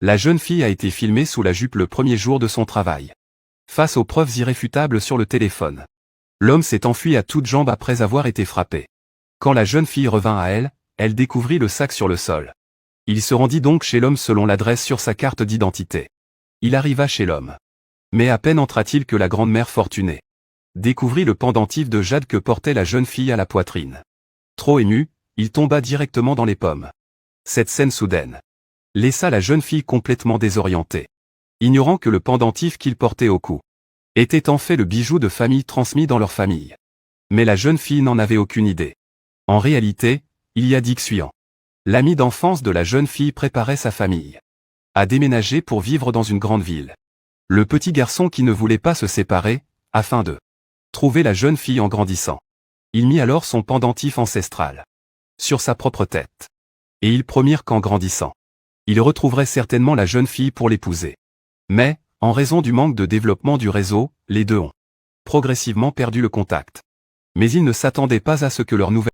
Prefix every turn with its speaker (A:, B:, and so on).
A: La jeune fille a été filmée sous la jupe le premier jour de son travail. Face aux preuves irréfutables sur le téléphone, l'homme s'est enfui à toutes jambes après avoir été frappé. Quand la jeune fille revint à elle, elle découvrit le sac sur le sol. Il se rendit donc chez l'homme selon l'adresse sur sa carte d'identité. Il arriva chez l'homme. Mais à peine entra-t-il que la grand-mère fortunée découvrit le pendentif de jade que portait la jeune fille à la poitrine. Trop ému, il tomba directement dans les pommes. Cette scène soudaine laissa la jeune fille complètement désorientée, ignorant que le pendentif qu'il portait au cou était en fait le bijou de famille transmis dans leur famille. Mais la jeune fille n'en avait aucune idée. En réalité, il y a 10 ans, l'ami d'enfance de la jeune fille préparait sa famille à déménager pour vivre dans une grande ville. Le petit garçon qui ne voulait pas se séparer, afin de trouver la jeune fille en grandissant. Il mit alors son pendentif ancestral sur sa propre tête. Et ils promirent qu'en grandissant, il retrouverait certainement la jeune fille pour l'épouser. Mais, en raison du manque de développement du réseau, les deux ont progressivement perdu le contact. Mais ils ne s'attendaient pas à ce que leur nouvelle